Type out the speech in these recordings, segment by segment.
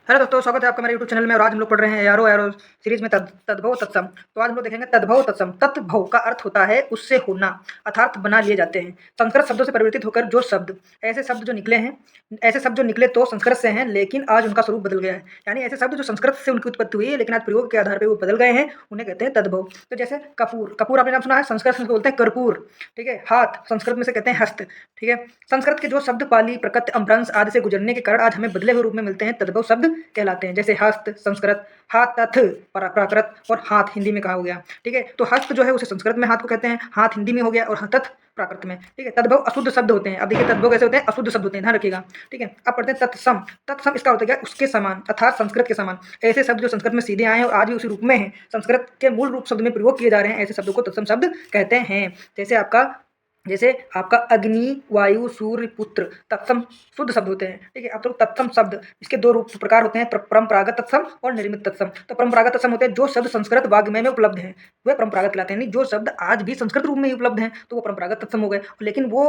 Hello दोस्तों, स्वागत है आपका मेरे यूट्यूब चैनल में। और आज हम लोग पढ़ रहे हैं यारो यारो सीरीज में तद्भव तत्सम। तो आज हम लोग देखेंगे तद्भव तत्सम। तद्भव का अर्थ होता है उससे होना, अर्थात बना लिए जाते हैं। संस्कृत शब्दों से परिवर्तित होकर जो शब्द ऐसे शब्द जो निकले हैं ऐसे शब्द जो निकले तो संस्कृत से हैं, लेकिन आज उनका स्वरूप बदल गया है। यानी ऐसे शब्द जो संस्कृत से उनकी उत्पत्ति हुई है लेकिन आज प्रयोग के आधार पर वो बदल गए हैं, उन्हें कहते हैं तद्भव। तो जैसे कपूर, कपूर आपने नाम सुना है, संस्कृत में बोलते हैं कर्पूर। ठीक है। हाथ संस्कृत में से कहते हैं हस्त। ठीक है। संस्कृत के जो शब्द पाली, प्रकृत, अपभ्रंश आदि से गुजरने के कारण आज हमें बदले हुए रूप में मिलते हैं, तद्भव शब्द कहलाते हैं। जैसे हस्त संस्कृत, हाथ तथ प्राकृत और हाथ हिंदी में कहा हो गया। ठीक है। तो हस्त जो है उसे संस्कृत में हाथ को कहते हैं, हाथ हिंदी में हो गया, और तथ प्राकृत में। ठीक है। तद्भव अशुद्ध शब्द होते हैं। अब देखिए तद्भव कैसे होते हैं, अशुद्ध शब्द होते हैं, ध्यान रखिएगा। ठीक है। अब पढ़ते हैं तत्सम। तत्सम इसका होता है क्या, उसके समान, अर्थात संस्कृत के समान। ऐसे शब्द जो संस्कृत में सीधे आए हैं और आज भी उसी रूप में हैं, संस्कृत के मूल रूप शब्द में प्रयोग किए जा रहे हैं, ऐसे शब्दों को तत्सम शब्द कहते हैं। जैसे आपका अग्नि, वायु, सूर्य, पुत्र, तत्सम शुद्ध शब्द होते हैं। ठीक है। अब तो तत्सम शब्द, इसके दो रूप प्रकार होते हैं, परंपरागत तत्सम और निर्मित तत्सम। तो परंपरागत तत्सम होते हैं जो शब्द संस्कृत वाग्मय में उपलब्ध हैं, वे परंपरागत कहलाते हैं। यानी जो शब्द आज भी संस्कृत रूप में ही उपलब्ध हैं तो वो परंपरागत तत्सम हो गए। लेकिन वो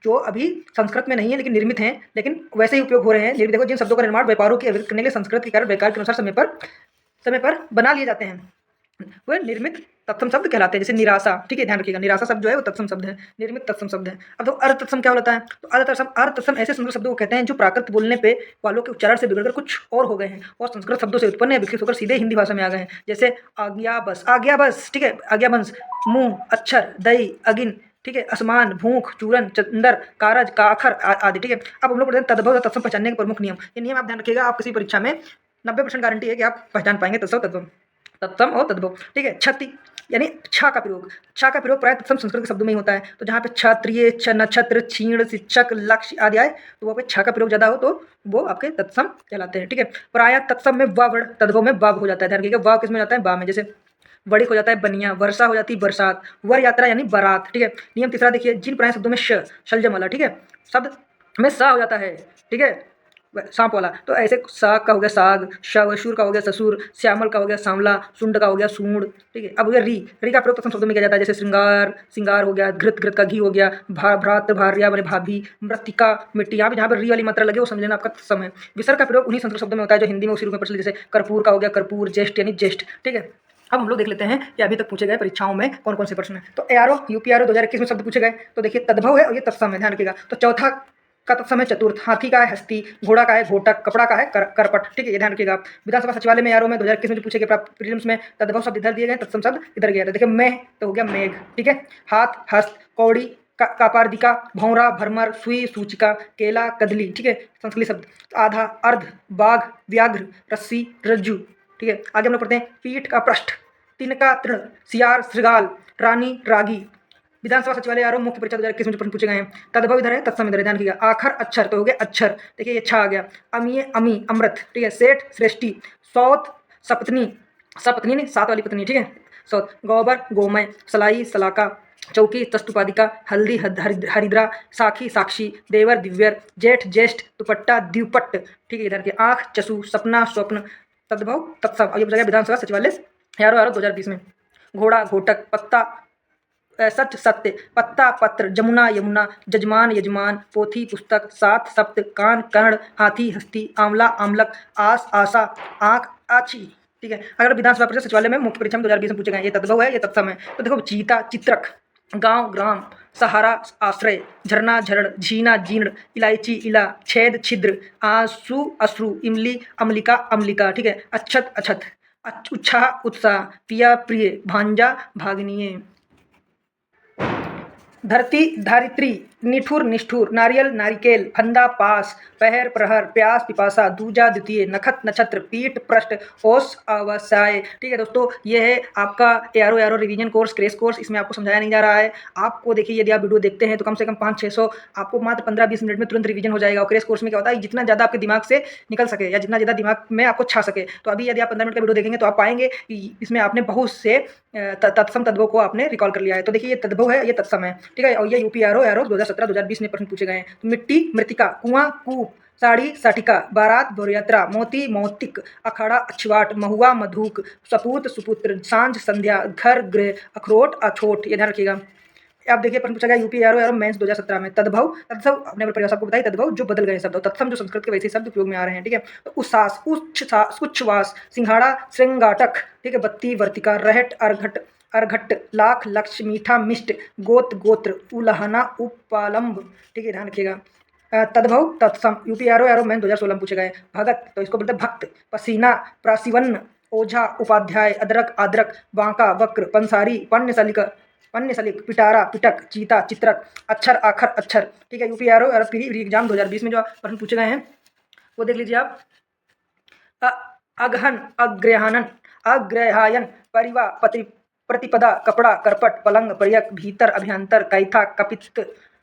जो अभी संस्कृत में नहीं है लेकिन निर्मित हैं, लेकिन वैसे ही उपयोग हो रहे हैं। निर्मित देखो, जिन शब्दों का निर्माण व्यापारों की अभिव्यक्ति करने के लिए संस्कृत के कारण व्यापार के अनुसार समय पर बना लिए जाते हैं, वह निर्मित तत्सम शब्द कहलाते हैं। जैसे निराशा। ठीक है, ध्यान रखिएगा, निराशा शब्द जो है वो तत्सम शब्द है, निर्मित तत्सम शब्द है। अब तो अर्थ तत्सम क्या होता है, तो अर्थ तत्सम ऐसे संस्कृत शब्दों को कहते हैं जो प्राकृत बोलने पे वालों के उच्चारण से बिगड़कर कुछ और हो गए हैं और संस्कृत शब्दों से उत्पन्न या विकसित होकर सीधे हिंदी भाषा में आ गए हैं। जैसे आज्ञा बस, आज्ञा बस। ठीक है, आज्ञा बंश, मुंह, अक्षर, दही, अगिन। ठीक है, असमान, भूख, चूरन, चंदर, कारज, काखर आदि। ठीक है। अब हम लोग पढ़ते हैं तद्भव तथा तत्सम पहचानने के प्रमुख नियम। ये नियम आप ध्यान रखिएगा, आप किसी परीक्षा में 90% गारंटी है कि आप पहचान पाएंगे तत्सम तत्सम, तत्सम और तद्भव। ठीक है। क्षति यानी छा का प्रयोग, छा का प्रयोग प्राय तत्सम संस्कृत के शब्दों में ही होता है। तो जहाँ पे क्षत्रिय, नक्षत्र, क्षीण, शिक्षक, लक्ष्य आदि आए तो वहाँ पे छा का प्रयोग ज्यादा हो तो वो आपके तत्सम कहलाते हैं। ठीक है। प्राय तत्सम में व वर्ण, तद्भव में बाब हो जाता है। ध्यान रखिएगा, व किस में जाता है, बा में। जैसे वणिक हो जाता है बनिया, वर्षा हो जाती है बरसात, वर यात्रा यानी बारात। ठीक है। नियम तीसरा देखिए, जिन प्राय शब्दों में शलजम, ठीक है, शब्द में सा हो जाता है। ठीक है, सांप वाला, तो ऐसे साग का हो गया साग, शूर का हो गया ससुर, श्यामल का हो गया सांवला, सुंड का हो गया सूंड। ठीक है। अब हो गया री का प्रयोग तत्सम शब्दों में किया जाता है। जैसे श्रृंगार, सिंगार हो गया, घृत का घी हो गया, भ्रात भार्या बने भाभी, मृतिका मिट्टी। यहाँ पे जहाँ पर री वाली मात्रा लगे वो समझ लेना आपका तत्सम है। विसर्ग का प्रयोग उन्हीं संस्कृत शब्दों में होता है जो हिंदी में उसी रूप में प्रचलित, जैसे कर्पूर का हो गया कर्पूर, ज्येष्ठ यानी ज्येष्ठ। ठीक है। अब हम लोग देख लेते हैं कि अभी तक पूछे गए परीक्षाओं में कौन कौन से प्रश्न हैं। तो एआरओ यूपीआरओ 2021 में शब्द पूछे गए, तो देखिए तद्भव है और ये तत्सम है, ध्यान रखिएगा। तो चौथा का तत्सम है चतुर्थ, हाथी का है हस्ती, घोड़ा का है घोटक, कपड़ा का है करपट। ठीक है, ये ध्यान रखिएगा आप। विधानसभा सचिवालय में यारों में 2021 में जो पूछे गए प्रीलिम्स में, तद्भव शब्द इधर दिए गए, तत्सम शब्द इधर गया था। देखिए मैं तो हो गया मेघ। ठीक है। हाथ हस्त, कौड़ी, कापार्दिका, भौरा, भरमर, सुई, सूचिका, केला, कदली। ठीक है, संस्कृत शब्द। आधा, अर्ध, बाघ, व्याघ्र, रस्सी, रज्जु। ठीक है। आगे हम लोग पढ़ते हैं पीठ का पृष्ठ, तिनका तृण, सियार, श्रृगाल, रानी, रागी। विधानसभा सचिवालय आरोप मुख्य परीक्षा 2021 में जो प्रश्न पूछे गए हैं, तद्भव इधर है, तत्सम इधर है, ध्यान रखिएगा। आखर अक्षर तो हो गया अक्षर, देखिए ये छा आ गया। अमीय अमी, अमृत। ठीक है। सेठ श्रेष्ठी, सौत सपत्नी, सपत्नी ने सात वाली पत्नी। ठीक है, सौत। गोबर गोमय, सलाई सलाका, चौकी तस्तुपादिका, हल्दी हरिद्रा, साखी साक्षी, देवर दिव्यर, जेठ ज्येष्ठ, दुपट्टा द्विपट्ट। ठीक है, इधर के आंख चसु, सपना स्वप्न, तद्भव तत्सम। अब ये पूछा गया विधानसभा सचिवालय यारो 2020 में। घोड़ा घोटक, पत्ता सच सत्य, पत्ता पत्र, जमुना यमुना, जजमान यजमान, पोथी पुस्तक, सात सप्त, कान कर्ण, हाथी हस्ती, आंवला आमलक, आस आशा, आंख आछी। ठीक है। अगर विधानसभा परिषद सचिवालय में मुख्य परीक्षा में 2020 में पूछे गए, ये तद्भव है, ये तत्सम है। तो देखो चीता चित्रक, गांव ग्राम, सहारा आश्रय, झरना झरण, झीना जीर्ण, इलायची इला, छेद छिद्र, आंसू अश्रु, इमली अमलिका अम्लिका। ठीक है। अच्छत अछत, उत्साह उत्साह, पिया प्रिय, भांजा भागनीय। धरती धारित्री, निठुर निष्ठुर, नारियल नारिकेल, फंदा पास, पहर प्रहर, प्यास पिपासा, दूजा द्वितीय, नखत नक्षत्र, पीठ पृष्ठ, ओस अवसाय। ठीक है दोस्तों, ये है आपका यारो यारो रिवीजन कोर्स, क्रेश कोर्स। इसमें आपको समझाया नहीं जा रहा है। आपको देखिए, यदि आप वीडियो देखते हैं तो कम से कम 500-600 आपको मात्र 15-20 मिनट में तुरंत रिवीजन हो जाएगा। और क्रेश कोर्स में क्या होता है, जितना ज़्यादा आपके दिमाग से निकल सके या जितना ज़्यादा दिमाग में आपको छा सके। तो अभी यदि आप 15 मिनट का वीडियो देखेंगे तो आप पाएंगे कि इसमें आपने बहुत से तत्सम तद्भव को आपने रिकॉल कर लिया है। तो देखिए ये तद्भव है, ये तत्सम है। ठीक है। और ये यूपीआरओ यारो 2017-2020 में प्रश्न पूछे गए हैं। तो मिट्टी मृतिका, कुआं कूप, साड़ी साटिका, बारात बोरयात्रा, मोती मौतिक, अखाड़ा अछवाट, महुआ मधुक, सपूत सुपुत्र, सांझ संध्या, घर गृह, अखरोट अछोट। ये ध्यान रखिएगा। आप देखिए प्रश्न पूछा गया यूपी एआरओ एरो मेंस 2017 में तद्भव तत्सव अपने परिभाषा आपको बताई तद्भव जो बदल गए शब्द और तत्सम जो संस्कृत के वैसे शब्द उपयोग में आ रहे हैं। ठीक है, तो उच्छ्वास उच्छ्वास सिंघाड़ा श्रृंगाटक, ठीक है, बत्ती वर्तिका रहट अर्घट अर्घट लाख लक्ष्य मीठा मिष्ट गोत गोत्र उलहना उपालंब। ठीक है, ध्यान रखिएगा। तद्भव तत्सम यूपी एरो एरो मेंस 2016 में पूछे गए। भगत तो इसको बोलते हैं भक्त, पसीना प्रासिवन्न ओझा उपाध्याय अदरक आदरक बांका वक्र पंसारी पन्य सलिक पिटारा पिटक चीता चित्रक अक्षर आखर अक्षर। ठीक है, यूपी एरो प्री एग्जाम 2020 में जो प्रश्न पूछे गए हैं वो देख लीजिए आप। अगहन अग्रहणन अग्रहायन परिवा प्रतिपदा कपड़ा करपट पलंग प्रयक भीतर अभ्यंतर कैथा कपित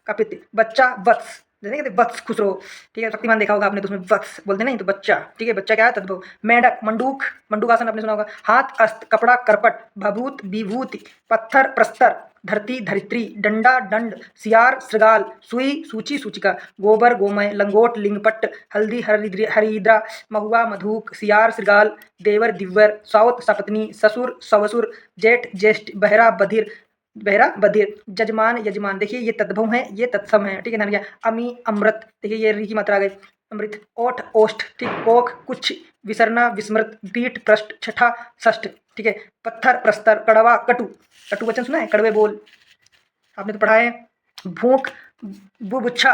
कपित बच्चा वत्स, जैसे कहते वत्स खुश रहो। ठीक है, शक्तिमान देखा होगा आपने तो उसमें वत्स बोलते नहीं तो बच्चा। ठीक है, बच्चा क्या है तद्भव। मेढक मंडूक मंडूकासन आपने सुना होगा। हाथ अस्त कपड़ा करपट भभूत विभूति पत्थर प्रस्तर धरती धरित्री डंडा दंड सियार श्रृगाल सुई सूची सूचिका गोबर गोमय लंगोट लिंगपट्ट हल्दी हरिद्रा महुआ मधुक सियार श्रृगाल देवर दिव्यर साउत सपत्नी ससुर सवसुर जेठ ज्येष्ठ बहरा बधिर जजमान यजमान। देखिए ये तद्भव है ये तत्सम है। ठीक है, ध्यान अमी अमृत, देखिए ये री की मात्रा आ गई अमृत। ओठ ओष्ठ, ठीक, कोख कुछ विसरना विस्मृत पीठ पृष्ठ छठा षष्ठ। ठीक है, पत्थर प्रस्तर कड़वा कटु कटु वचन सुना है कड़वे बोल आपने तो पढ़ा है। भूख बुभुक्षा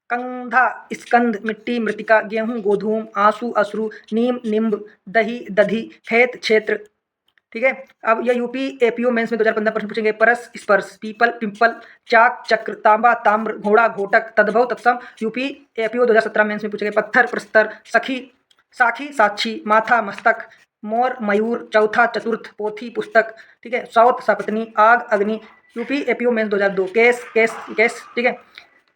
कंधा स्कंद मिट्टी मृतिका गेहूं गोधूम आंसू अश्रु नीम निम्ब दही दधी खेत क्षेत्र। ठीक है, अब यह यूपी एपीओ मेंस में 2015 प्रश्न पूछेंगे। परस स्पर्श पीपल पिंपल चाक चक्र तांबा ताम्र घोड़ा घोटक तद्भव तत्सम यूपी एपीओ 2017 मेंस में पूछेंगे। पत्थर प्रस्तर सखी साखी साक्षी माथा मस्तक मोर मयूर चौथा चतुर्थ पोथी पुस्तक। ठीक है, सौत सपत्नी आग अग्नि UP APO mains 2002 case case case. ठीक है,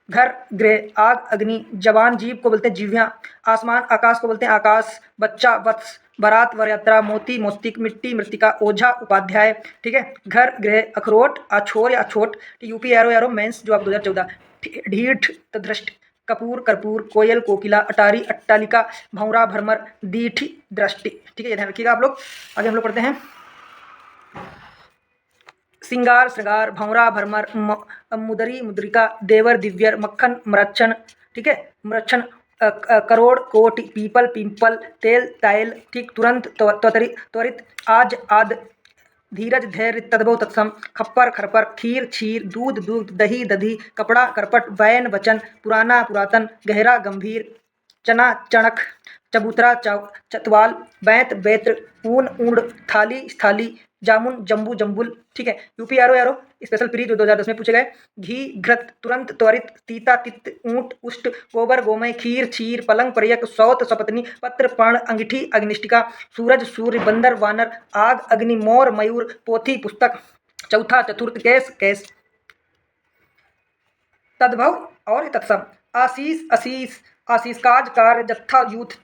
घर गृह आग अग्नि जवान जीव को बोलते हैं जीव्या आसमान आकाश को बोलते हैं आकाश बच्चा वत्स बारात वरयात्रा मोती मोस्तिक मिट्टी मृतिका ओझा उपाध्याय। ठीक है, घर गृह अखरोट अछोर या अछोट। यूपी एरो एरो मेंस जो आप 2014 ढीठ तदृष्ट कपूर कर्पूर कोयल कोकिला अटारी अट्टालिका भौरा भरमर दीठी दृष्टि। ठीक है, ये ध्यान रखिएगा आप लोग। आगे हम लोग पढ़ते हैं सिंगार श्रृंगार भौरा भरमर मुदरी मुद्रिका देवर दिव्यर मक्खन मरच्छन। ठीक है, मरच्छन करोड़ कोटि पीपल पिंपल तेल तैल। ठीक, तुरंत त्वरित आज आद धीरज धैर्य तद्भव तत्सम खप्पर खरपर खीर क्षीर दूध दूध दही दधी कपड़ा करपट वैन वचन पुराना पुरातन गहरा गंभीर चना चणक चबूतरा चतवाल बैत बेत्र ऊन ऊंड थाली स्थाली जामुन जम्बू जम्बुल। ठीक है, यूपी एरो स्पेशल प्री जो 2010 में पूछे गए। घी घृत तुरंत त्वरित तीता तित्त ऊंट उष्ट गोबर गोमय खीर क्षीर पलंग प्रयक सौत सपत्नी पत्र पर्ण अंगीठी अग्निष्टिका सूरज सूर्य बंदर वानर आग अग्नि मोर मयूर पोथी पुस्तक चौथा चतुर्थ केस केस। तद्भव और तत्सम आशीष अशीष आशीष काज कार्य जत्था यूथ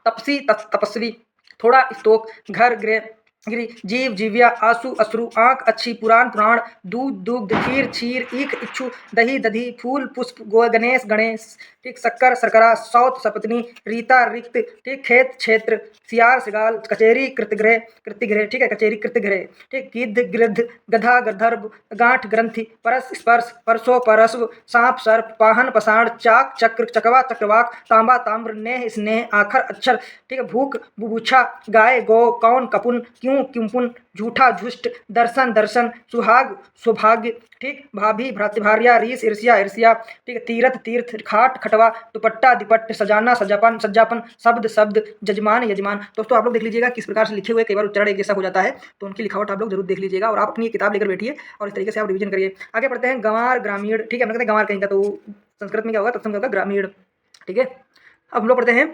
तपसी तपस्वी थोड़ा स्तोक घर गृह गिरी जीव जीव्या आंसू अश्रु आंख अच्छी पुराण पुराण दूध दुग्ध खीर क्षीर ईख इच्छु दही दधी फूल पुष्प गणेश गणेश। ठीक, शक्कर शर्करा सौत सपत्नी रीता रिक्त। ठीक, खेत क्षेत्र सियार सिगाल कचेरी कृतगृह। ठीक है, कचेरी कृतगृह। ठीक, गिद्ध गिरध गधा गंधर्व गांठ ग्रंथि परस स्पर्श परसो परस्व सांप सर्प पाहन पसाण चाक चक्र चकवा चक्रवाक तांबा ताम्र नेह स्नेह आखर अक्षर। ठीक है, भूख बुभुक्षा गाय गौ कौन कपुन क्यों क्युंपुन झूठा झुष्ट दर्शन दर्शन सुहाग सौभाग्य। ठीक, भाभी भ्रातृभार्या रीस ईर्ष्या ईर्ष्या। ठीक है, तीरथ तीर्थ खाट खटवा दुपट्टा दिपट्ट सजाना सजापन सज्जापन शब्द शब्द जजमान यजमान। दोस्तों आप लोग देख लीजिएगा किस प्रकार से लिखे हुए कई बार उच्चारण एक जैसा हो जाता है तो उनकी लिखावट आप लोग जरूर देख लीजिएगा और आप अपनी किताब लेकर बैठिए और इस तरीके से आप रिवीजन करिए। आगे पढ़ते हैं गंवार ग्रामीण। ठीक है, हम कहते हैं गंवार कहीं का तो संस्कृत में क्या होगा तत्सम होगा ग्रामीण। ठीक है, अब हम लोग पढ़ते हैं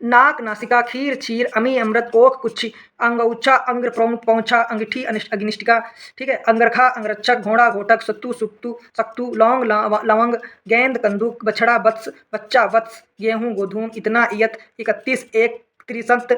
नाक नासिका खीर क्षीर अमी अमृत कोख कुच्छी अंगौच्छा अंग्र पौछा अंगीठी अग्निष्टिका। ठीक है, अंगरखा अंगरक्षक घोड़ा घोटक सत्तू सुक्तू सक्तू लौंग लवंग गेंद कंदूक बछड़ा वत्स बच्चा वत्स गेहूं गोधूम इतना इयत 31 एक त्रिशत।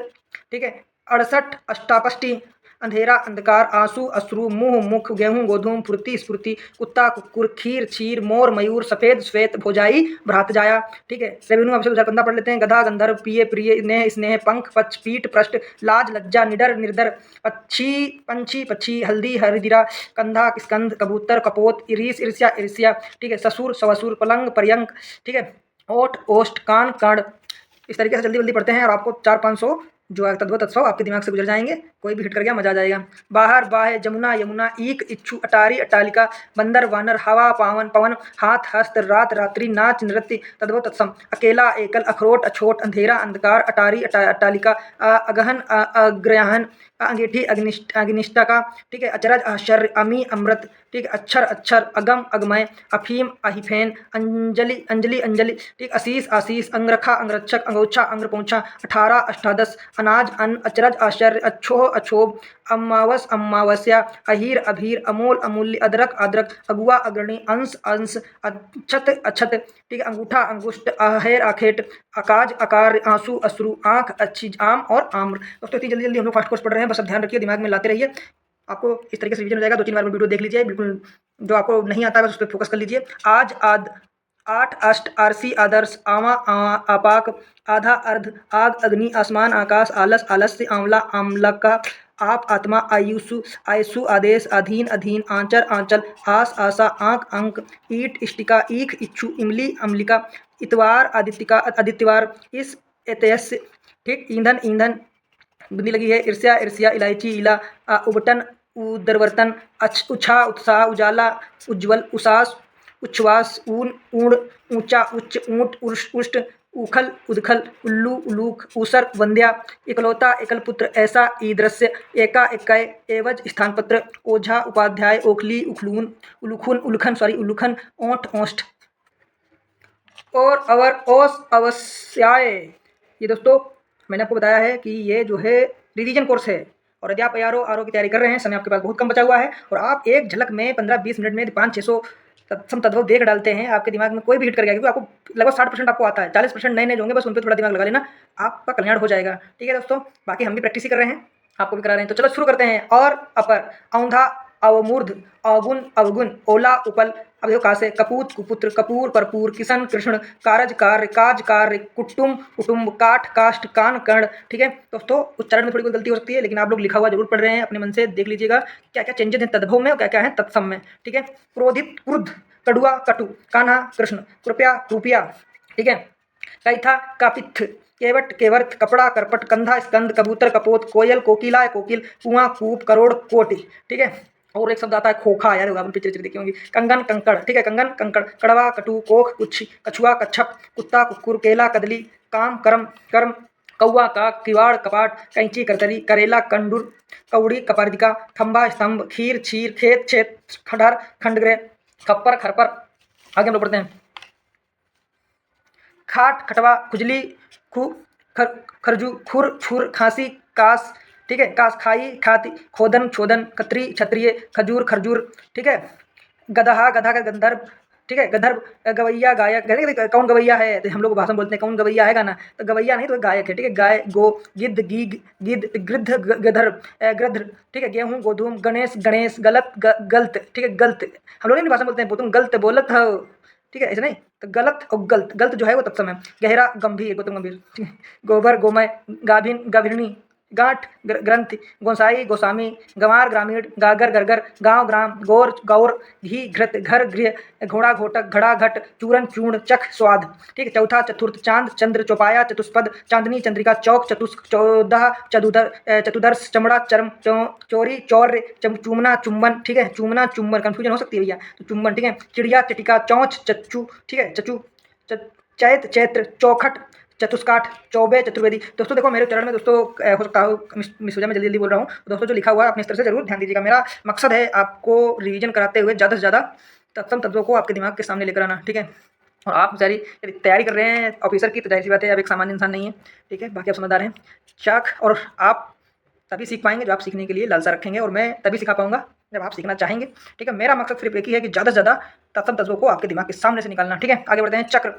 ठीक है, 68 अष्टापष्टि अंधेरा अंधकार, आंसू अश्रु, मुंह मुख, गेहूं गोधूम, फुर्ती स्फूर्ति, कुत्ता कुक्कुर, खीर क्षीर, मोर मयूर, सफेद श्वेत, भोजाई भ्रात जाया। ठीक है, रेवेन्यू आपसे 2015 पढ़ लेते हैं। गधा गंधर्व, पिए प्रिय, स्नेह स्नेह, पंख पक्ष, पीठ पृष्ठ, लाज लज्जा, निडर निर्दर, पक्षी पंछी पक्षी, हल्दी हरिदिरा, कंधा स्कंध, कबूतर कपोत, इरीस ईर्ष्या ईर्ष्या। ठीक है, ससुर सवसुर, पलंग पर्यंक। ठीक है, ओठ ओष्ठ, कान कर्ण। इस तरीके से जल्दी जल्दी पढ़ते हैं और आपको 400-500 जो है तद्भव तत्सव आपके दिमाग से गुजर जाएंगे। कोई भी हिट कर गया मजा आ जाएगा। बाहर बाहे, जमुना यमुना, ईक इच्छु, अटारी अट्टालिका, बंदर वानर, हवा पावन पवन, हाथ हस्त, रात रात्रि, नाच नृत्य, तद्भव तत्सम। अकेला एकल, अखरोट अछोट, अंधेरा अंधकार, अटारी अट्टालिका, अगहन अग्रहण, अंगीठी अग्निष्ठा का। ठीक है, अचरज आश्चर्य, अमी अमृत। ठीक है, अक्षर अक्षर, अगम अगमय, अफीम अहिफेन, अंजलि अंजलि अंजलि। ठीक, असीस आशीष, अंगरखा अंगरक्षक, अंगोछा अंग्रपोछा, 18 अष्टादश, अनाज अन्न, अचरज आश्चर्य, अच्छोह अछोभ, अमावस अमावस्या, अहीर अभीर, अमोल अमूल्य, अदरक अदरक, अगुआ अग्रणी, अंश अंश, अक्षत अक्षत। ठीक है, अंगूठा अंगुष्ठ, आहेर आखेट, अकाज अकार, आंसू अश्रु, आंख अच्छी, आम और आम्र। दोस्तों इतनी जल्दी जल्दी हम लोग फास्ट कोर्स पढ़ रहे हैं, बस अब ध्यान रखिए, दिमाग में लाते रहिए। आपको इस तरीके से रिवीजन हो जाएगा। 2-3 बार वीडियो देख लीजिए, बिल्कुल जो आपको नहीं आता है बस उस पर फोकस कर लीजिए। आज आद, आठ अष्ट, आरसी आदर्श, आवा आपाक, आधा अर्ध, आग अग्नि, आसमान आकाश, आलस आलस्य, आंवला आमलका, आप आत्मा, आयुषु आयसु, आदेश अधीन अधीन, आंचर आंचल, आस आशा, आंक अंक, ईट इष्टिका, ईख इच्छु, इमली अम्लिका, इतवार आदित्यका आदित्यवार, इस एतयस्य। ठीक, ईंधन ईंधन बुद्धि लगी है, ईर्ष्या ईर्ष्या, इलायची इला, उबटन उदरवर्तन, उछा उत्साह, उजाला उज्ज्वल, उसास उच्छ्वास, ऊन ऊण, ऊंचा उच्च, ऊंट उष्ट, उखल उदखल, उल्लू उलूक, ऊसर वंद्या, इकलौता एकल पुत्र, ऐसा ईदृश्य, एका इक्कय, एवज स्थानपत्र, ओझा उपाध्याय, ओखली उखलून, उलूखुन उलखन उलूखन, ओंठ ओष्ठ और अवर ओस अवस्याय। ये दोस्तों मैंने आपको बताया है कि ये जो है रिवीजन कोर्स है और यदि आप आर की तैयारी कर रहे हैं, समय आपके पास बहुत कम बचा हुआ है और आप एक झलक में 15-20 मिनट में 500-600 तत्सम तद्भव देख डालते हैं, आपके दिमाग में कोई भी हिट कर गया, क्योंकि आपको लगभग 60% आपको आता है, 40% नए नए जो होंगे बस उन पर थोड़ा दिमाग लगा लेना, आपका कल्याण हो जाएगा। ठीक है दोस्तों, बाकी हम भी प्रैक्टिस ही कर रहे हैं, आपको भी करा रहे हैं, तो चलो शुरू करते हैं। और अपर, औंधा अवमूर्ध, अवगुण अवगुण, ओला उपल, अब देखो कहाँ से, कपूत कुपुत्र, कपूर परपूर, किशन कृष्ण, कारज कार्य, काज कार्य, कुटुम कुटुम्ब, काठ काष्ठ, कान कर्ण। ठीक है दोस्तों, उच्चारण में थोड़ी बहुत गलती हो सकती है, लेकिन आप लोग लिखा हुआ जरूर पढ़ रहे हैं, अपने मन से देख लीजिएगा क्या क्या चेंजेस हैं तद्भव में और क्या क्या है तत्सम में। ठीक है, क्रोधित क्रुद्ध, कड़ुआ कटु, कान्हा कृष्ण, कृपया रुपया। ठीक है, कैथा कापित्थ, केवट केवर्थ, कपड़ा करपट, कंधा स्कंद, कबूतर कपोत, कोयल कोकिला कोकिल, कुआं कूप, करोड़ कोटि। ठीक है, और एक शब्द आता है खोखा, यार होगा, पिक्चर देखी होंगी। कंगन कंकड़, ठीक है, कंगन कंकड़, कड़वा कटु, कोख कुछ, कछुआ कच्छप, कुत्ता कुक्कुर, केला कदली, काम कर्म कर्म, कौआ काक, किवाड़ कपाट, कैंची करतरी, करेला कंडूर, कौड़ी कपारिका, खंबा स्तंभ, खीर क्षीर, खेत छेद, खंडहर खंडगृह, खप्पर खरपर। आगे हम लोग पढ़ते हैं। खाट खटवा, खुजली, खु खरजू, खुर छुर, खांसी कास। ठीक है, कास खाई खाती, खोदन छोदन, खत्री क्षत्रिय, खजूर खरजूर। ठीक है, गदहा गधा का गंधर्व। ठीक है, गंधर्व, गवैया गायक। कौन गवैया है, तो हम लोग भाषा में बोलते हैं कौन गवैया है गाना, तो गवैया नहीं तो गायक है। ठीक है, गाय गो, गिद्ध गीग गिद्ध, गृद्ध गधर्व गृध्र। ठीक है, गेहूं गोधूम, गणेश गणेश, गलत गलत। ठीक है, गलत हम लोग नहीं भाषा में बोलते हैं, तुम गलत बोलत हो। ठीक है, ऐसे नहीं, तो गलत और गलत, गलत जो है वो तत्सम है। गहरा गंभीर, गौतम गंभीर। ठीक है, गोबर गोमय, गाभिन गाभिनी, गांठ ग्रंथि, गोसाई गोस्वामी, गंवार ग्रामीण, गागर गरगर, गांव ग्राम, गौर गौर, घी घृत, घर गृह, घोड़ा घोटक, घड़ा घट, चूरन चूर्ण, चख स्वाद। ठीक है, चौथा चतुर्थ, चांद चंद्र, चौपाया चतुष्पद, चांदनी चंद्रिका, चौक चतुष्क, 14 चतुदर्श, चमड़ा चरम, चोरी चौर्य, चूमना चुम्बन। ठीक है, चूमना चुम्बन कन्फ्यूजन हो सकती है भैया, तो चुम्बन। ठीक है, चिड़िया चटिका, चौंच चच्चू। ठीक है, चचू चैत चैत्र, चौखट चतुष्काठ, चौबे चतुर्वेदी। दोस्तों देखो मेरे चरण में दोस्तों हो सकता हो मिस हो जाए, मैं जल्दी जल्दी बोल रहा हूँ, दोस्तों जो लिखा हुआ है अपने स्तर से जरूर ध्यान दीजिएगा। मेरा मकसद है आपको रिवीजन कराते हुए ज़्यादा से ज़्यादा तत्सम तत्वों को आपके दिमाग के सामने लेकर आना। ठीक है, और आप बेचारी यदि तैयारी कर रहे हैं ऑफिसर की, तो जाहिर सी बात है आप एक सामान्य इंसान नहीं है। ठीक है, बाकी आप समझदार हैं चाक, और आप तभी सीख पाएंगे जो आप सीखने के लिए लालसा रखेंगे, और मैं तभी सिखा पाऊंगा जब आप सीखना चाहेंगे। ठीक है, मेरा मकसद सिर्फ एक ही है कि ज़्यादा से ज़्यादा तत्सम तत्वों को आपके दिमाग के सामने से निकालना। ठीक है, आगे बढ़ते हैं। चक्र,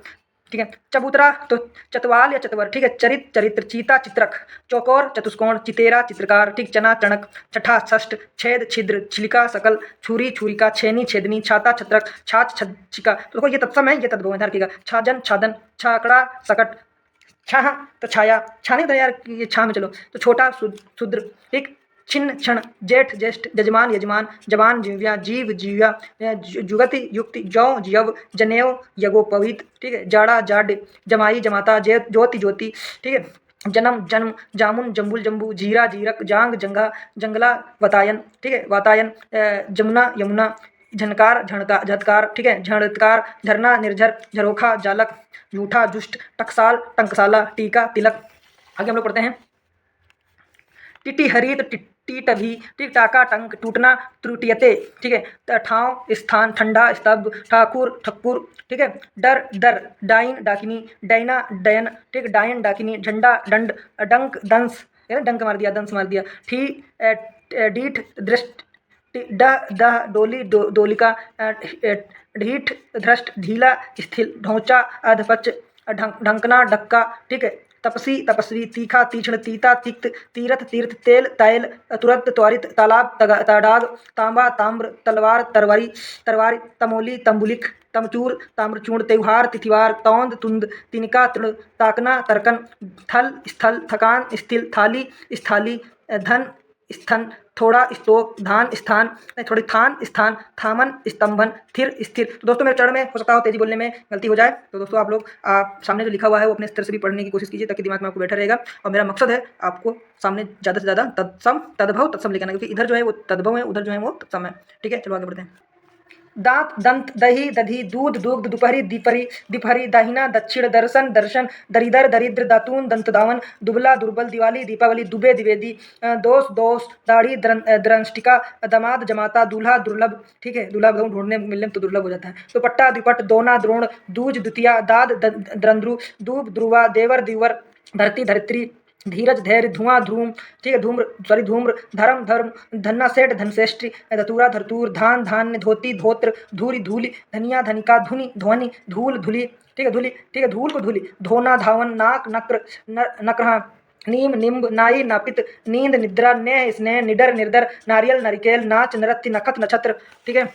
ठीक है। चबूतरा तो चतवाल या चतवर, ठीक है। चरित चरित्र, चीता चित्रक, चौकोर चतुष्कोण, चितेरा चित्रकार, ठीक। चना चणक, छठा षष्ठ, छेद छिद्र, छिलिका सकल, छुरी छुरिका, छेनी छेदनी, छाता छत्रक, छाछ छज्जिका। तो देखो ये तत्सम है, ये तद्भव है, ध्यान रखिएगा। छाजन छादन, छाकड़ा सकट, छाह तो छाया, छाने तो यार ये छा में चलो, तो छोटा शूद्र, ठीक। छिन्न क्षण, जेठ ज्येष्ठ, जजमान यजमान, जवान जीव्या, जीव जीव्या, जुगति युक्ति, जौ जव, जनेऊ यगोपवीत, ठीक है। जाड़ा जाड, जमाई जमाता, ज्योति ज्योति, ठीक है। जन्म जन्म, जामुन जम्बुल जम्बू, जीरा जीरक, जांग जंगा, जंगला वतायन, ठीक है। वातायन, जमुना यमुना, झनकार झणका झटकार, ठीक है। झड़कार, झरना निर्झर, झरोखा जालक, जूठा जुष्ट, टकसाल टंकसाला, टीका तिलक। आगे हम लोग पढ़ते हैं। टिटी हरित, टीटभी, ठीक। टाका टंक, टूटना, त्रुटियते, ठीक है। ठाव स्थान, ठंडा स्तब्ध, ठाकुर ठक्कुर, ठीक है। डर डर, डाइन डाकिनी, डैना डयन, ठीक। डायन डाकिनी, झंडा दंड, डंक दंस, डंक मार दिया, दंस मार दिया। ठी डीठ दृष्ट, डह दह डोली डोलिका, ढीठ धृष्ट, ढीला स्थिल, ढोंचा अधपच, ढंकना डक्का, ठीक है। तपसी तपस्वी, तीखा तीक्ष्ण, तीता तिक्त, तीरथ तीर्थ, तेल तैल, तुरंत त्वरित, तालाब तडाग, तांबा ताम्र, तलवार तरवारी, तरवारी, तमोली तंबुलिक, तमचूर ताम्रचूर्ण, त्योहार तिथिवार, तौंद तुंद, तिनका तृण, ताकना तर्कन, थल स्थल, थकान स्थिल, थाली स्थाली, धन स्थन, थोड़ा स्तोक, धान स्थान, थोड़ी थान स्थान, थामन स्तंभन, थिर स्थिर। तो दोस्तों मेरे चरण में हो सकता हो तेजी बोलने में गलती हो जाए, तो दोस्तों आप लोग सामने जो लिखा हुआ है वो अपने स्तर से भी पढ़ने की कोशिश कीजिए, ताकि दिमाग में आपको बैठा रहेगा। और मेरा मकसद है आपको सामने ज़्यादा से ज़्यादा तत्सम तद्भव तत्सम लिखना, क्योंकि इधर जो है वो तद्भव है, उधर जो है वो तत्सम है, ठीक है। चलो आगे बढ़ते हैं। दांत दंत, दही दधी, दूध दुग्ध, दोपहरी दीपहरी, दिपहरी दाहिना, दक्षिण दर्शन दर्शन, दरिदर दरिद्र, दातून दंत दावन, दुबला दुर्बल, दिवाली दीपावली, दुबे द्विवेदी, दोष दोष, दाढ़ी द्रंष्टिका, दामाद जमाता, दूल्हा दुर्लभ, ठीक है। दूल्हा ढूंढने मिलने में तो दुर्लभ हो जाता है। दुपट्टा द्विपट, दोना द्रोण, दूज द्वितीया, दाद द्रंद्रु, दूब ध्रुवा, देवर द्विवर, धरती धरित्री, धीरज धैर्य, धुआं ध्रूम, ठीक है। धूम्र सॉरी धूम्र, धर्म धर्म, धन्ना सेठ धनश्रेष्ठी, धतूरा धरतूर, धान धान्य, धोती धोत्र, धूरी धूलि, धनिया धनिका, धुनि ध्वनि, धूल धुली, ठीक है। धूलि, ठीक है। धूल को धूलि, धोना धावन, नाक नक्र, नक्रहा, नीम निम्ब, नाई नापित, नींद निद्रा, नेह स्नेह, निडर निर्दर, नारियल नारिकेल, नाच नृत्य, नखत नक्षत्र, ठीक है।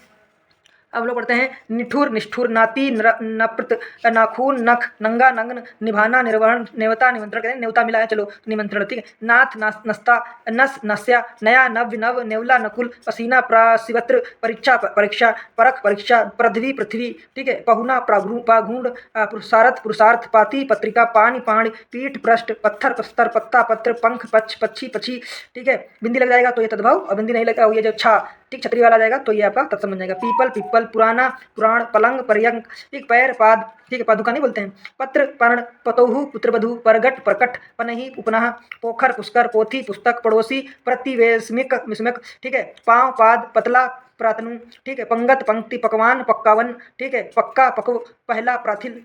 अब लोग पढ़ते हैं। निठुर निष्ठुर, नाती नप्रत, नाखून नख, नंगा नग्न, निभाना निर्वहन, नेवता निमंत्रण, कहते हैं नेवता मिला है, चलो निमंत्रण, ठीक है। नाथ नस्ता, नस नस्या, नया नव्य नव, नेवला नकुल, पसीना प्राशिवत्र, परीक्षा परीक्षा, परख परीक्षा, पृथ्वी पृथ्वी, ठीक है। पहुना पाघूंड, पुरुषार्थ पुरुषार्थ, पाती पत्रिका, पानी पाणी, पीठ पृष्ठ, पत्थर पस्तर, पत्ता पत्र, पंख पक्ष पक्षी पक्षी, ठीक है। बिंदी लग जाएगा तो ये तद्भव, और बिंदी नहीं लगा ये जो छा, ठीक, छतरी वाला आ जाएगा तो ये आपका तत्सम बन जाएगा। पीपल पिप्पल, पुराना पुराण, पलंग पर्यंक, ठीक। पैर पाद, ठीक है, पादुका नहीं बोलते हैं। पत्र पर्ण, पतोहु पुत्रवधु, परगट प्रकट, पनही उपनः, पोखर पुष्कर, पोथी पुस्तक, पड़ोसी प्रतिवेशमिक विस्मक, ठीक है। पाँव पाद, पतला प्रातनु, ठीक है। पंगत पंक्ति, पकवान पक्कावन, ठीक है। पक्का पकव, पहला प्राथिल,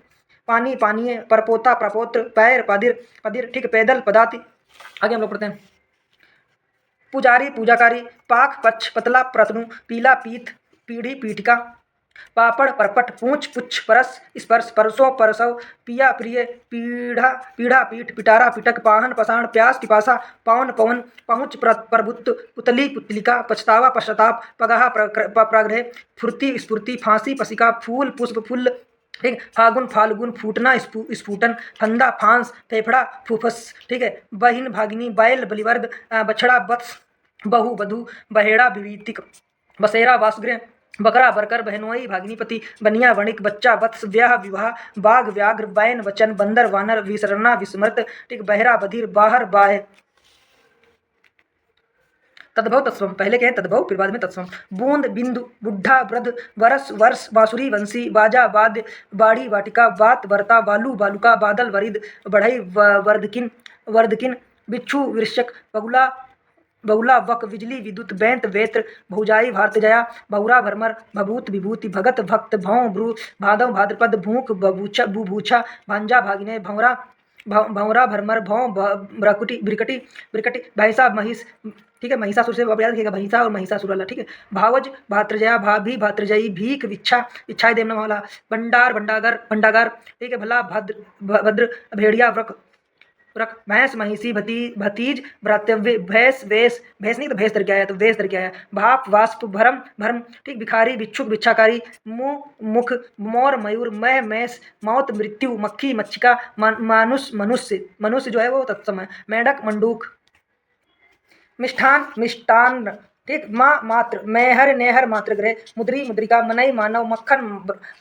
पानी पानीय, परपोता प्रपोत्र, पैर पदिर पदिर, ठीक है। पैदल पदाति। आगे हम लोग पढ़ते हैं। पुजारी पूजाकारी, पाक पक्ष, पतला प्रतनु, पीला पीत, पीढ़ी पीठिका, पापड़ परपट, पूछ पुच्छ, परस स्पर्श, परसों परसव, पिया प्रिय, पीढ़ा पीढ़ा पीठ, पिटारा पिटक, पाहन पसाण, प्यास पिपासा, पावन पवन, पहुँच प्रभुत्व, पुतली पुतलिका, पछतावा पश्चाताप, पगाह प्राग्रह, फुर्ती स्फूर्ति, फांसी पसिका, फूल पुष्प फुल्ल, ठीक। फागुन फाल्गुन, फूटना स्फुटन, फंदा फांस, फेफड़ा फूफस, ठीक है। बहिन भागिनी, बैल बलिवर्द, बछड़ा वत्स, बहु बधु, बहेड़ा विवीतिक, बसेरा वासगृह, बकरा बरकर, बहनोई भागिनीपति, बनिया वणिक, बच्चा वत्स, ब्याह विवाह, बाघ व्याघ्र, बैन वचन, बंदर वानर, विसरना विस्मृत, ठीक। बहरा बधिर, बाहर बाह, तद्भव तत्सम, पहले के हैं तद्भव, फिर बाद में तत्सम। बूंद बिंदु, बुढ़ा वृद्ध, वरस वर्ष, बांसुरी वंशी, बाजा वाद्य, बाड़ी वाटिका, वात वर्ता, बालू बालुका, बादल वरिद, बढ़ई वर्दकिन वर्दकिन, बिच्छू वृश्चक, बगुला बगुला वक, बिजली विद्युत, बैंत वेत्र, भौजाई भारतजया, बहुरा भरमर, भभूत विभूति, भगत भक्त, भौं भ्रू, भादव भाद्रपद, भूख बबूछा बुभूछा, भांजा भागिने, भंवरा भंवरा, भरमर, भौं, भ्रकुटी, ब्रिकटी, ब्रिकटी, भैंसा, महिष, ठीक है। महिषासुर से अब याद रखिएगा, भैंसा और महिषासुर वाला, ठीक है। भावज, भातृजया, भाभी, भातृजयी, भीख, भिक्षा, इच्छाएं देना वाला, भंडार, भंडागर, भंडागार, ठीक है। भला, भद्र, भद्र, भेड़िया, व्रक, रख, भैंस, महिषी, भतीज, भ्रातव्य, भैंस, वेश, भैंस नहीं तो भैंस करके आया, तो वेश करके आया। भाप, वाष्प, भरम, भरम, ठीक। भिखारी, भिक्षुक, भिक्षाकारी, मुंह, मुख, मोर, मयूर, मैं, मैंस, मौत, मृत्यु, मक्खी, मच्छिका, मानुष, मनुष्य, मनुष्य जो है वो तत्सम है। मेंढक, मंडूक, मिष्ठान, मिष्टान्न, ठीक। माँ, मात्र, मेहर, नेहर, मातृगृह, मुद्री, मुद्रिका, मनई, मानव, मक्खन,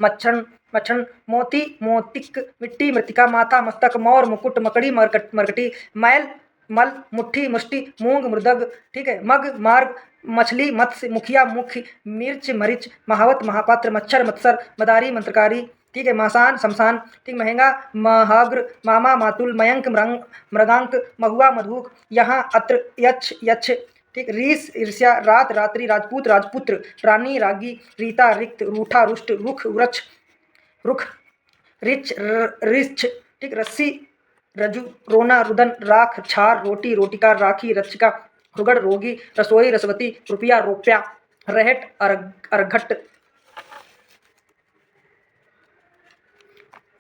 मच्छन, मच्छन, मोती, मोतिक, मिट्टी, मृतिका, माथा, मस्तक, मोर, मुकुट, मकड़ी, मरकटी, मैल, मल, मुट्ठी, मुष्टि, मूंग, मृदग, ठीक है। मग, मार्ग, मछली, मत्स्य, मुखिया, मुख्य, मिर्च, मरीच, महावत, महापात्र, मच्छर, मत्सर, मदारी, मंत्रकारी, ठीक है। मासान, शमशान, ठीक। महंगा, महाग्र, मामा, मातुल, मयंक, मृगांक, महुआ, मधुक, यहाँ, अत्र, यक्ष, यक्ष, ठीक। रीस, ईर्ष्या, रात, रात्रि, राजपूत, राजपुत्र, रानी, रागी, रीता, रिक्त, रूठा, रुष्ट, रुख, वृक्ष, रुख, रिच, रिछ, ठीक। रस्सी, रजू, रोना, रुदन, राख, छार, रोटी, रोटिका, राखी, रचिका, रुगड़, रोगी, रसोई, रसवती, रुपया, रोप्या, रहट, अर्घट,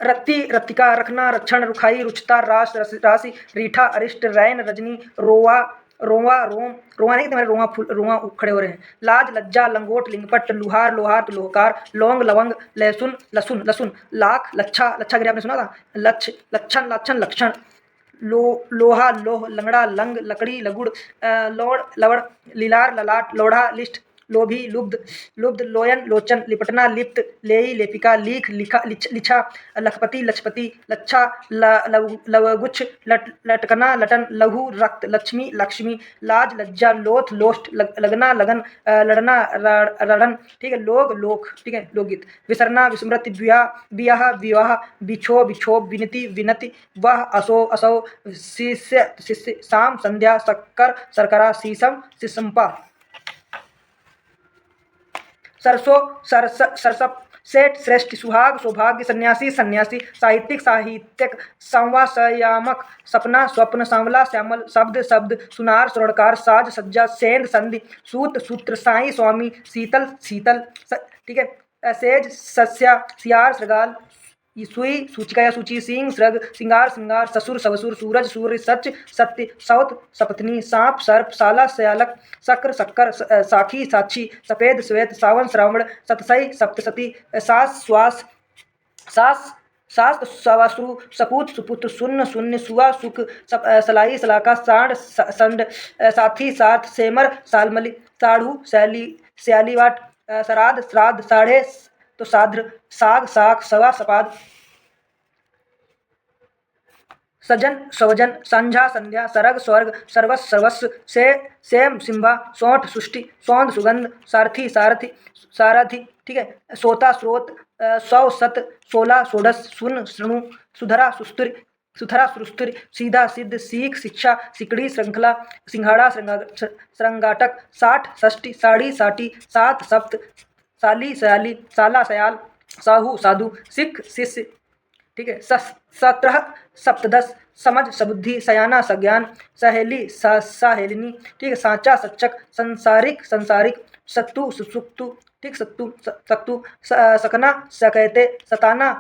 रत्ती, रत्तिका, रखना, रक्षण, रुखाई, रुचता, रास, राशि, रीठा, अरिष्ट, रैन, रजनी, रोवा, रोवा, रोम, रोवा नहीं तुम्हारे रोवा फूल, रोवा खड़े हो रहे हैं। लाज, लज्जा, लंगोट, लिंगपट, लुहार, लोहार, लोहकार, लौंग, लवंग, लहसुन, लसुन, लसुन, लाख, लच्छा, लच्छा गिरी आपने सुना था, लक्ष, लक्षण, लक्षण, लक्षण, लोहा, लोह, लंगड़ा, लंग, लकड़ी, लगुड़, लौड़, लवड़, लीलार, ललाट, लोढ़ा, लिष्ट, लोभी, लुब्ध, लुब्ध, लोयन, लोचन, लिपटना, लिप्त, लेई, लेपिका, लीख, लिखा, लिछा, लखपति, लछपति, लच्छा, लवगुच्छ, लटकना, लटन, लघु, रक्त, लक्ष्मी, लक्ष्मी, लाज, लज्जा, लोथ, लोष्ट, लगना, लगन, लड़ना, रणन, ठीक है। लोग, लोक, ठीक है। लोकगीत, विसरना, विस्मृति, ब्याह, विवाह, बिछो, बिछोभ, विनति, विनति, वह, असो, असौ, शिष्य, शिष्य, शाम, संध्या, शक्कर, शर्करा, शीशम, शिशंपा, सरसों, सरसप, सेठ, श्रेष्ठ, सुहाग, सौभाग्य, सन्यासी, सन्यासी, साहित्यिक, साहित्यक, संवा, संयामक, सपना, स्वप्न, सांवला, श्यामल, शब्द, शब्द, सुनार, स्वर्णकार, साज, सज्जा, सेंध, संधि, सूत, सूत्र, साई, स्वामी, शीतल, शीतल, ठीक है। सेज, सस्या, सियार, श्रृगाल, सुई, सूचिका या सूची, सिंह, श्रग, सिंगार, श्रृंगार, ससुर, सवसुर, सूरज, सूर्य, सच, सत्य, सौत, सपत्नी, सांप, सर्प, साला, सयालक, शक्र, शक्कर, साखी, साक्षी, सफेद, श्वेत, सावन, श्रावण, सतसई, सप्तसती, सास, श्वास, सास, शास्त्र, सवाश्रु, सपूत, सुपुत्र, शून्य, शून्य, सुआ, सुख, सलाई, सलाका, सांड, संड, साथी, साथ, सेमर, सालमली, साढ़ू, सैली, स्यालीवाट, श्राद्ध, श्राद्ध, साढ़े, तो साध्र, साग, साग, सवा, सपाद, सजन, स्वजन, संझा, संध्या, सरग, स्वर्ग, सर्वस, सर्वस्व, से, सेम, सिंभा, सौंठ, सुष्टि, सौंद, सुगंध, सारथी, सारथी, सारथी, ठीक है। सोता, स्रोत, सौ, सत, सोलह, सोडस, सुन, श्रृणु, सुधरा, सुस्तुर, सुथरा, सुस्तुर, सीधा, सिद्ध, सीख, शिक्षा, सिकड़ी, श्रृंखला, सिंघाड़ा, श्रृंगाटक, साठ, षष्टि, साड़ी, साटी, सात, सप्त, साली, सयाली, साला, सयाल, साहू, साधु, सिख, शिष्य, ठीक है। 17, सप्तदश, समझ, सबुद्धि, सयाना, सज्ञान, सहेली, सहेलिनी, ठीक है। सांचा, सच्चक, संसारिक, संसारिक, सत्तु, सुसुक्तु, ठीक। सत्तु, सक्तु, सकना, सकैते, सताना,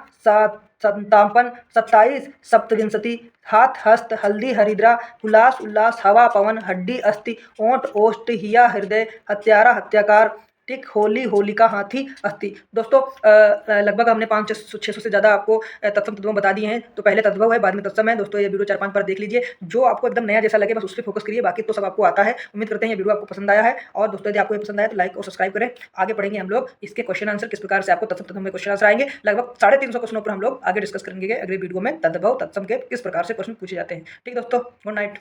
संतापन, 27, सप्तविंशति, हाथ, हस्त, हल्दी, हरिद्रा, उल्लास, उल्लास, हवा, पवन, हड्डी, अस्थि, ओंठ, ओष्ठ, हिया, हृदय, हत्यारा, हत्याकार, ठीक। होली, होलिका, हाथी, अस्थि। दोस्तों लगभग हमने 500-600 से ज़्यादा आपको तत्सम तद्भव बता दिए हैं। तो पहले तद्भव है, बाद में तत्सम है। दोस्तों ये वीडियो 4-5 बार देख लीजिए, जो आपको एकदम नया जैसा लगे बस उस पर फोकस करिए, बाकी तो सब आपको आता है। उम्मीद करते हैं ये वीडियो आपको पसंद आया है। और दोस्तों यदि आपको ये पसंद आया तो लाइक और सब्सक्राइब करें। आगे पढ़ेंगे हम लोग इसके क्वेश्चन आंसर, किस प्रकार से आपको तत्सम तद्भव में क्वेश्चन आंसर आएंगे। लगभग 350 क्वेश्चनों पर हम लोग आगे डिस्कस करेंगे अगले वीडियो में, तद्भव तत्सम के किस प्रकार से क्वेश्चन पूछे जाते हैं। ठीक दोस्तों, गुड नाइट।